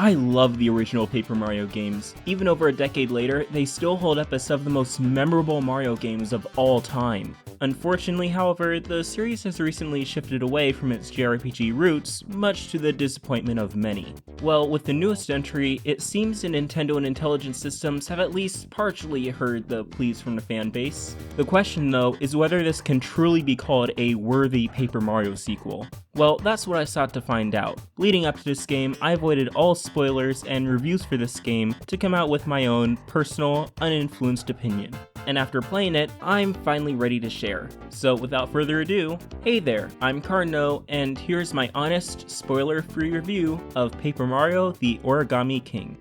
I love the original Paper Mario games. Even over a decade later, they still hold up as some of the most memorable Mario games of all time. Unfortunately, however, the series has recently shifted away from its JRPG roots, much to the disappointment of many. Well, with the newest entry, it seems the Nintendo and Intelligent Systems have at least partially heard the pleas from the fan base. The question, though, is whether this can truly be called a worthy Paper Mario sequel. Well, that's what I sought to find out. Leading up to this game, I avoided all spoilers and reviews for this game to come out with my own personal, uninfluenced opinion. And after playing it, I'm finally ready to share. So without further ado, hey there, I'm Kardino, and here's my honest, spoiler-free review of Paper Mario: The Origami King.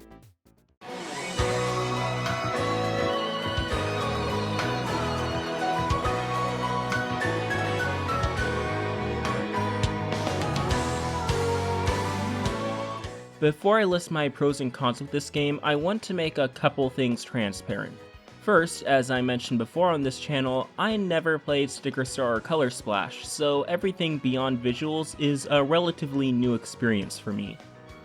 Before I list my pros and cons with this game, I want to make a couple things transparent. First, as I mentioned before on this channel, I never played Sticker Star or Color Splash, so everything beyond visuals is a relatively new experience for me.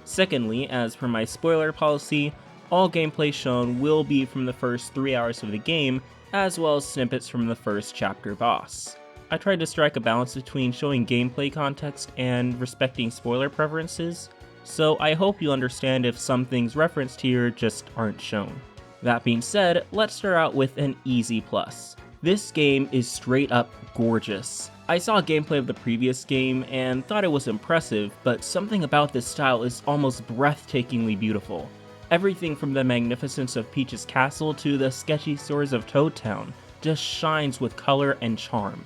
Secondly, as per my spoiler policy, all gameplay shown will be from the first 3 hours of the game, as well as snippets from the first chapter boss. I tried to strike a balance between showing gameplay context and respecting spoiler preferences, so I hope you understand if some things referenced here just aren't shown. That being said, let's start out with an easy plus. This game is straight up gorgeous. I saw gameplay of the previous game and thought it was impressive, but something about this style is almost breathtakingly beautiful. Everything from the magnificence of Peach's castle to the sketchy stores of Toad Town just shines with color and charm.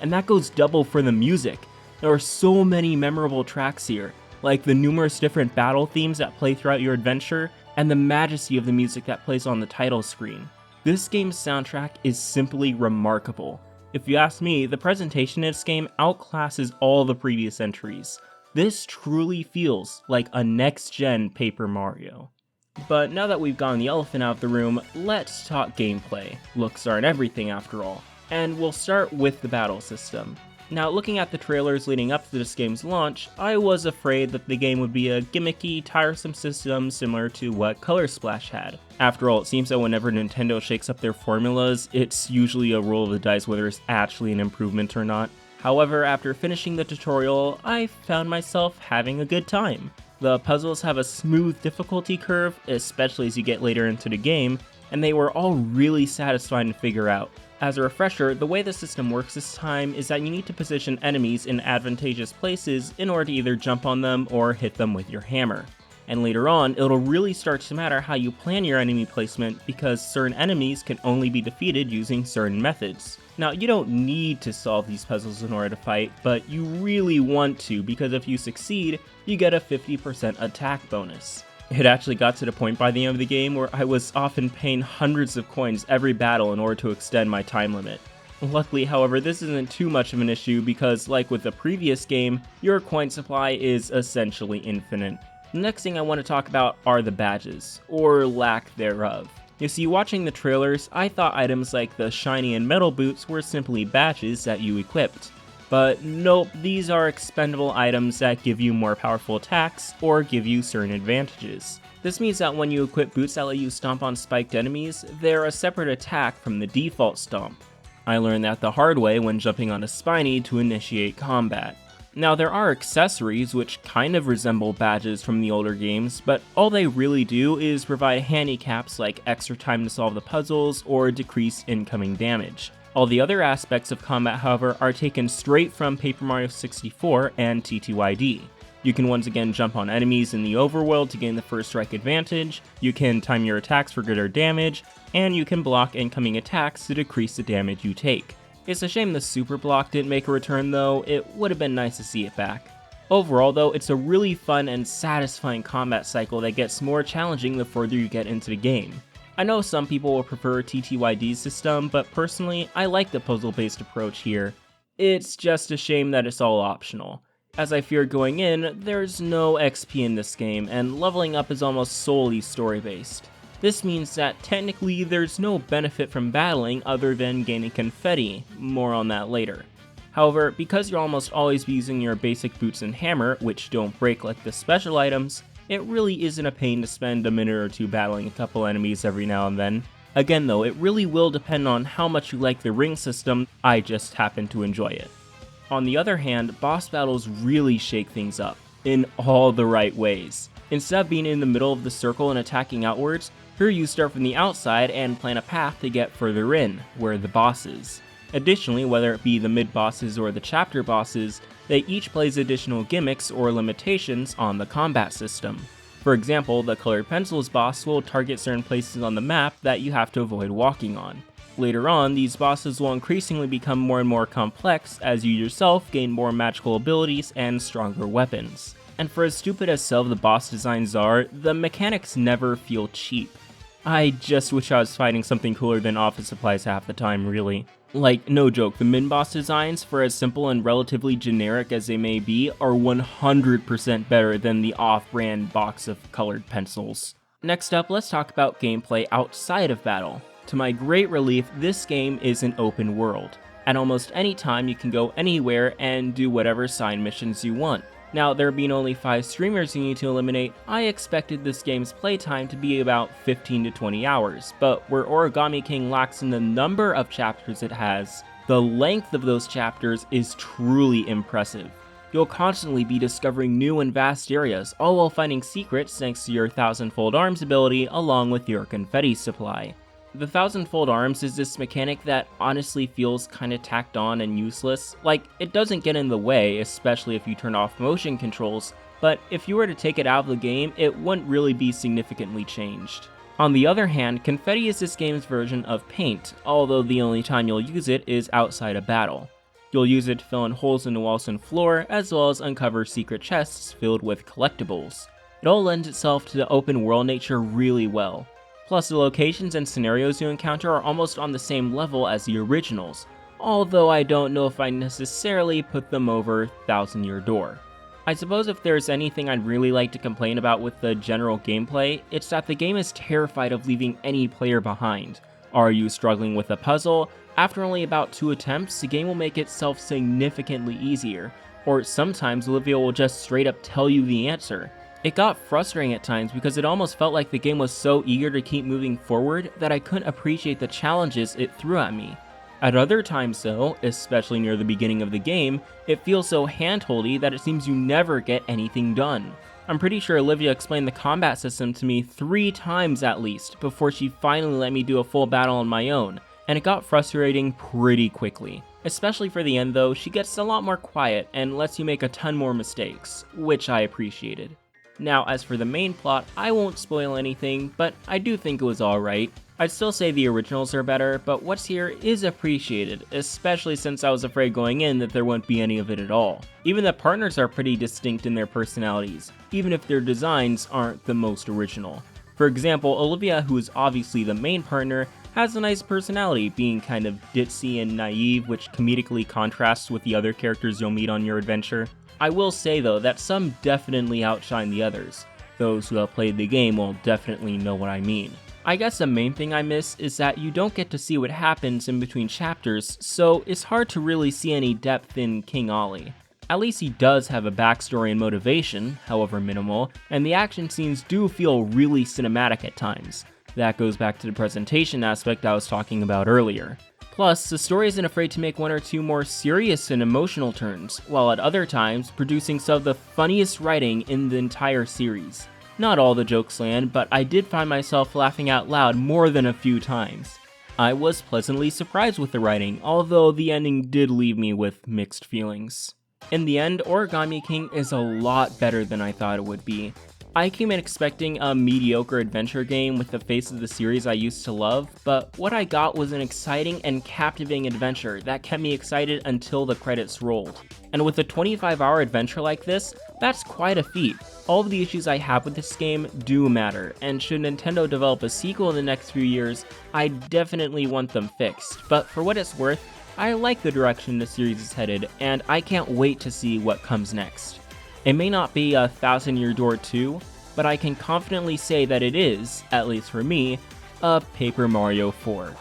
And that goes double for the music. There are so many memorable tracks here, like the numerous different battle themes that play throughout your adventure, and the majesty of the music that plays on the title screen. This game's soundtrack is simply remarkable. If you ask me, the presentation in this game outclasses all the previous entries. This truly feels like a next-gen Paper Mario. But now that we've gotten the elephant out of the room, let's talk gameplay. Looks aren't everything after all. And we'll start with the battle system. Now, looking at the trailers leading up to this game's launch, I was afraid that the game would be a gimmicky, tiresome system similar to what Color Splash had. After all, it seems that whenever Nintendo shakes up their formulas, it's usually a roll of the dice whether it's actually an improvement or not. However, after finishing the tutorial, I found myself having a good time. The puzzles have a smooth difficulty curve, especially as you get later into the game, and they were all really satisfying to figure out. As a refresher, the way the system works this time is that you need to position enemies in advantageous places in order to either jump on them or hit them with your hammer. And later on, it'll really start to matter how you plan your enemy placement because certain enemies can only be defeated using certain methods. Now, you don't need to solve these puzzles in order to fight, but you really want to because if you succeed, you get a 50% attack bonus. It actually got to the point by the end of the game where I was often paying hundreds of coins every battle in order to extend my time limit. Luckily, however, this isn't too much of an issue because, like with the previous game, your coin supply is essentially infinite. The next thing I want to talk about are the badges, or lack thereof. You see, watching the trailers, I thought items like the shiny and metal boots were simply badges that you equipped. But nope, these are expendable items that give you more powerful attacks or give you certain advantages. This means that when you equip boots that let you stomp on spiked enemies, they're a separate attack from the default stomp. I learned that the hard way when jumping on a Spiny to initiate combat. Now there are accessories which kind of resemble badges from the older games, but all they really do is provide handicaps like extra time to solve the puzzles or decrease incoming damage. All the other aspects of combat, however, are taken straight from Paper Mario 64 and TTYD. You can once again jump on enemies in the Overworld to gain the first strike advantage, you can time your attacks for greater damage, and you can block incoming attacks to decrease the damage you take. It's a shame the Super Block didn't make a return though, it would have been nice to see it back. Overall though, it's a really fun and satisfying combat cycle that gets more challenging the further you get into the game. I know some people will prefer TTYD's system, but personally, I like the puzzle-based approach here. It's just a shame that it's all optional. As I feared going in, there's no XP in this game, and leveling up is almost solely story-based. This means that technically there's no benefit from battling other than gaining confetti, more on that later. However, because you'll almost always be using your basic boots and hammer, which don't break like the special items, It really isn't a pain to spend a minute or two battling a couple enemies every now and then. Again though, it really will depend on how much you like the ring system, I just happen to enjoy it. On the other hand, boss battles really shake things up, in all the right ways. Instead of being in the middle of the circle and attacking outwards, here you start from the outside and plan a path to get further in, where the boss is. Additionally, whether it be the mid-bosses or the chapter bosses, they each place additional gimmicks or limitations on the combat system. For example, the colored pencils boss will target certain places on the map that you have to avoid walking on. Later on, these bosses will increasingly become more and more complex as you yourself gain more magical abilities and stronger weapons. And for as stupid as some of the boss designs are, the mechanics never feel cheap. I just wish I was fighting something cooler than office supplies half the time, really. Like, no joke, the min-boss designs, for as simple and relatively generic as they may be, are 100% better than the off-brand box of colored pencils. Next up, let's talk about gameplay outside of battle. To my great relief, this game is an open world. At almost any time, you can go anywhere and do whatever side missions you want. Now, there being only 5 streamers you need to eliminate, I expected this game's playtime to be about 15 to 20 hours, but where Origami King lacks in the number of chapters it has, the length of those chapters is truly impressive. You'll constantly be discovering new and vast areas, all while finding secrets thanks to your Thousandfold Arms ability along with your confetti supply. The Thousandfold Arms is this mechanic that honestly feels kinda tacked on and useless. Like, it doesn't get in the way, especially if you turn off motion controls, but if you were to take it out of the game, it wouldn't really be significantly changed. On the other hand, confetti is this game's version of paint, although the only time you'll use it is outside of battle. You'll use it to fill in holes in the walls and floor, as well as uncover secret chests filled with collectibles. It all lends itself to the open world nature really well. Plus, the locations and scenarios you encounter are almost on the same level as the originals, although I don't know if I necessarily put them over Thousand Year Door. I suppose if there's anything I'd really like to complain about with the general gameplay, it's that the game is terrified of leaving any player behind. Are you struggling with a puzzle? After only about 2 attempts, the game will make itself significantly easier, or sometimes Olivia will just straight up tell you the answer. It got frustrating at times because it almost felt like the game was so eager to keep moving forward that I couldn't appreciate the challenges it threw at me. At other times though, especially near the beginning of the game, it feels so handholdy that it seems you never get anything done. I'm pretty sure Olivia explained the combat system to me 3 times at least before she finally let me do a full battle on my own, and it got frustrating pretty quickly. Especially for the end though, she gets a lot more quiet and lets you make a ton more mistakes, which I appreciated. Now, as for the main plot, I won't spoil anything, but I do think it was alright. I'd still say the originals are better, but what's here is appreciated, especially since I was afraid going in that there wouldn't be any of it at all. Even the partners are pretty distinct in their personalities, even if their designs aren't the most original. For example, Olivia, who is obviously the main partner, has a nice personality, being kind of ditzy and naive, which comedically contrasts with the other characters you'll meet on your adventure. I will say though that some definitely outshine the others. Those who have played the game will definitely know what I mean. I guess the main thing I miss is that you don't get to see what happens in between chapters, so it's hard to really see any depth in King Ollie. At least he does have a backstory and motivation, however minimal, and the action scenes do feel really cinematic at times. That goes back to the presentation aspect I was talking about earlier. Plus, the story isn't afraid to make 1 or 2 more serious and emotional turns, while at other times producing some of the funniest writing in the entire series. Not all the jokes land, but I did find myself laughing out loud more than a few times. I was pleasantly surprised with the writing, although the ending did leave me with mixed feelings. In the end, Origami King is a lot better than I thought it would be. I came in expecting a mediocre adventure game with the face of the series I used to love, but what I got was an exciting and captivating adventure that kept me excited until the credits rolled. And with a 25-hour adventure like this, that's quite a feat. All of the issues I have with this game do matter, and should Nintendo develop a sequel in the next few years, I definitely want them fixed. But for what it's worth, I like the direction the series is headed, and I can't wait to see what comes next. It may not be a Thousand Year Door 2, but I can confidently say that it is, at least for me, a Paper Mario 4.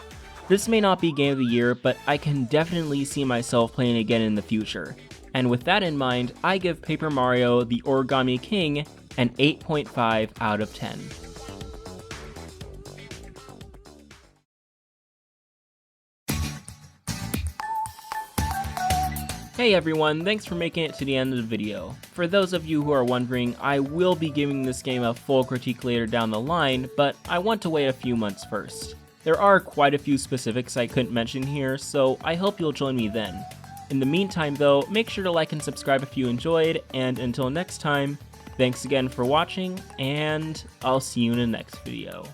This may not be Game of the Year, but I can definitely see myself playing again in the future. And with that in mind, I give Paper Mario: The Origami King an 8.5 out of 10. Hey everyone, thanks for making it to the end of the video. For those of you who are wondering, I will be giving this game a full critique later down the line, but I want to wait a few months first. There are quite a few specifics I couldn't mention here, so I hope you'll join me then. In the meantime though, make sure to like and subscribe if you enjoyed, and until next time, thanks again for watching, and I'll see you in the next video.